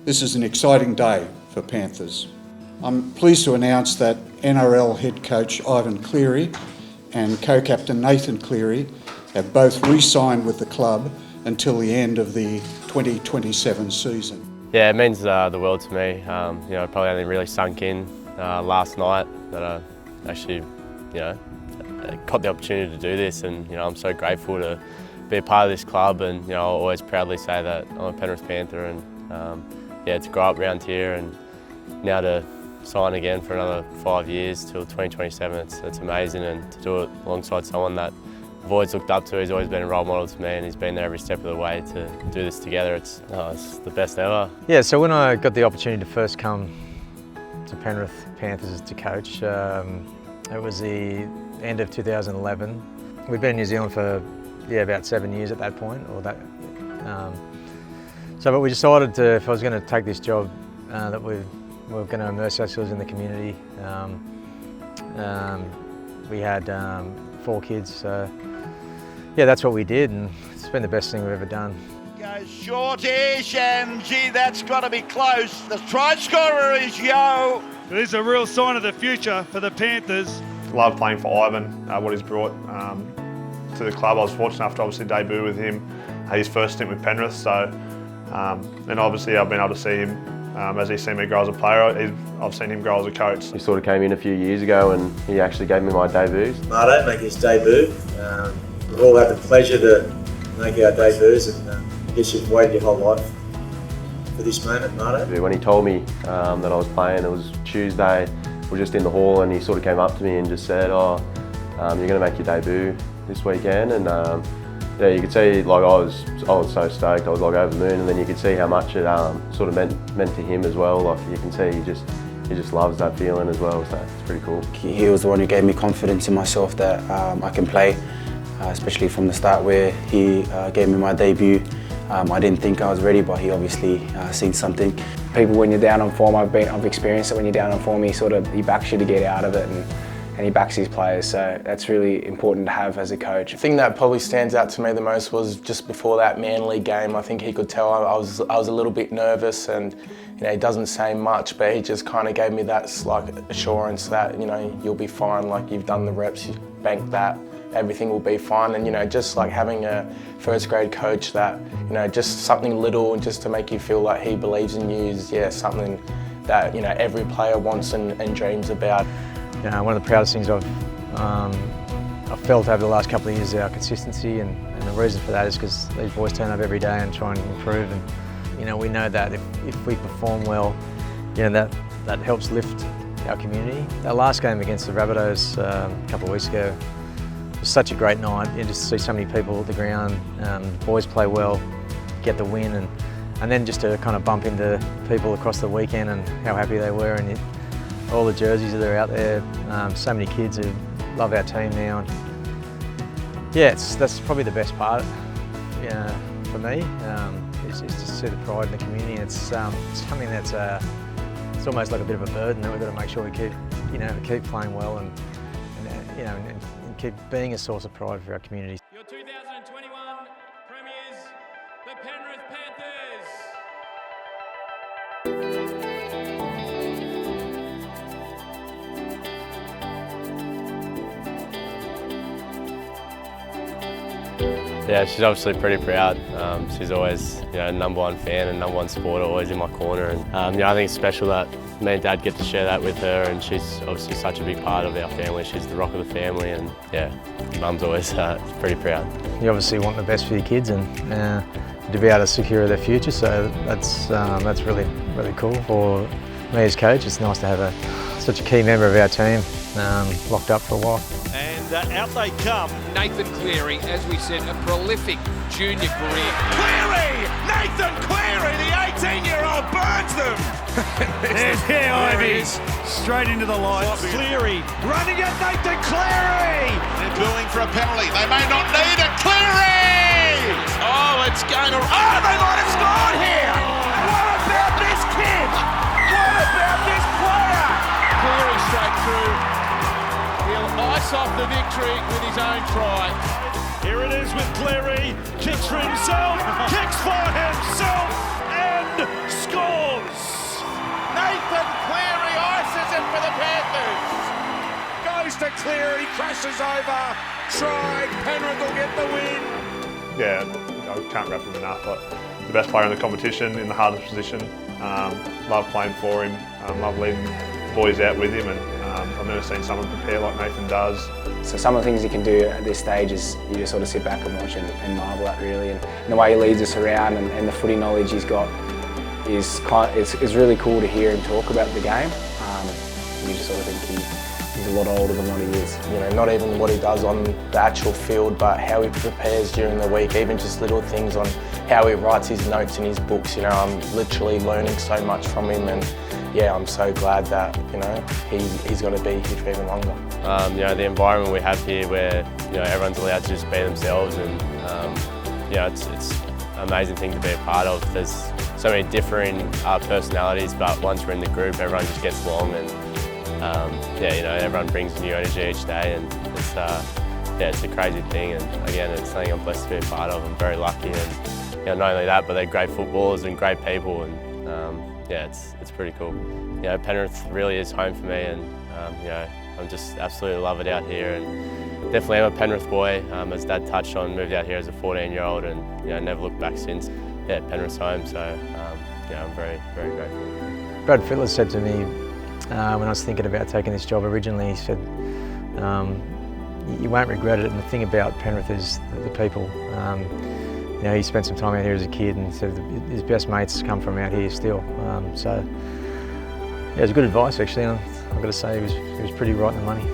This is an exciting day for Panthers. I'm pleased to announce that NRL head coach Ivan Cleary and co-captain Nathan Cleary have both re-signed with the club until the end of the 2027 season. Yeah, it means the world to me. Probably only really sunk in last night that I actually, got the opportunity to do this, and I'm so grateful to be a part of this club. And I'll always proudly say that I'm a Penrith Panther, and to grow up around here and now to sign again for another 5 years till 2027, it's amazing, and to do it alongside someone that I've always looked up to. He's always been a role model to me, and he's been there every step of the way to do this together. It's the best ever. Yeah, so when I got the opportunity to first come to Penrith Panthers to coach, it was the end of 2011. We'd been in New Zealand for about 7 years at that point, but we decided if I was going to take this job, that we were going to immerse ourselves in the community. We had 4 kids, so that's what we did, and it's been the best thing we've ever done. Goes shortish, and gee, that's got to be close. The try scorer is Yo. This is a real sign of the future for the Panthers. Love playing for Ivan, what he's brought to the club. I was fortunate enough to obviously debut with him, his first stint with Penrith, and obviously I've been able to see him as he's seen me grow as a player. I've seen him grow as a coach. He sort of came in a few years ago, and he actually gave me my debut. Marto make his debut. We've all had the pleasure to make our debuts, and I guess you've waited your whole life for this moment, Marto. When he told me that I was playing, it was Tuesday. We were just in the hall, and he sort of came up to me and just said, "Oh, you're going to make your debut this weekend." And you could see, like, I was so stoked. I was like over the moon, and then you could see how much it sort of meant to him as well. Like, you can see he just loves that feeling as well. So it's pretty cool. He was the one who gave me confidence in myself that I can play, especially from the start where he gave me my debut. I didn't think I was ready, but he obviously seen something. People, when you're down on form, I've experienced it. When you're down on form, he backs you to get out of it, and he backs his players. So that's really important to have as a coach. The thing that probably stands out to me the most was just before that Manly game. I think he could tell I was a little bit nervous, and he doesn't say much, but he just kind of gave me that assurance that you'll be fine. Like, you've done the reps, you banked that. Everything will be fine, and just like having a first grade coach that just something little just to make you feel like he believes in you is something that every player wants and dreams about. One of the proudest things I've felt over the last couple of years is our consistency, and the reason for that is because these boys turn up every day and try and improve, and we know that if we perform well, that helps lift our community. Our last game against the Rabbitohs a couple of weeks ago was such a great night. Just to see so many people at the ground, the boys play well, get the win, and then just to kind of bump into people across the weekend and how happy they were, and all the jerseys that are out there. So many kids who love our team now. And that's probably the best part for me. It's just to see the pride in the community. It's something that's it's almost like a bit of a burden that we've got to make sure we keep playing well and keep being a source of pride for our community. Your 2021 premiers, the Penrith Panthers. Yeah, she's obviously pretty proud. She's always, #1 fan and #1 supporter, always in my corner. And I think it's special that me and Dad get to share that with her, and she's obviously such a big part of our family. She's the rock of the family, and Mum's always pretty proud. You obviously want the best for your kids, and to be able to secure their future, so that's really, really cool. For me as coach, it's nice to have such a key member of our team locked up for a while. And out they come. Nathan Cleary, as we said, a prolific junior career. Cleary! Nathan Cleary, the 18-year-old burns them! There Ivy is straight into the lights. Cleary running at Nathan Cleary! They're booing for a penalty. They may not need it. Cleary! Oh, it's going to... Oh, they might have scored here! What about this kid? What about this player? Cleary straight through. He'll ice off the victory with his own try. Here it is with Cleary. Kicks for himself. Kicks for himself. And scores! goes to Cleary, crashes over, try, Penrith will get the win. Yeah, I can't wrap him enough. Like, the best player in the competition, in the hardest position. Love playing for him, love leading the boys out with him, and I've never seen someone prepare like Nathan does. So some of the things he can do at this stage is you just sort of sit back and watch and marvel at, really, and the way he leads us around and the footy knowledge he's got is really cool to hear him talk about the game. You just sort of think he's a lot older than what he is. You know, not even what he does on the actual field, but how he prepares during the week, even just little things on how he writes his notes in his books. You know, I'm literally learning so much from him, and yeah, I'm so glad that, you know, he's going to be here for even longer. You know, the environment we have here where, you know, everyone's allowed to just be themselves, and you know, it's an amazing thing to be a part of. There's so many differing personalities, but once we're in the group, everyone just gets along, and yeah, you know, everyone brings new energy each day, and it's yeah, it's a crazy thing, and again, it's something I'm blessed to be a part of. I'm very lucky, and you know, not only that, but they're great footballers and great people, and yeah, it's pretty cool. You know, Penrith really is home for me, and you know, I'm just absolutely love it out here, and definitely am a Penrith boy. As Dad touched on, moved out here as a 14-year-old, and you know, never looked back since. Yeah, Penrith's home, so yeah, I'm very, very grateful. Brad Fittler said to me when I was thinking about taking this job originally, he said, you won't regret it, and the thing about Penrith is the people. You know, he spent some time out here as a kid, and said his best mates come from out here still. So yeah, it was good advice actually, and I've got to say he was pretty right in the money.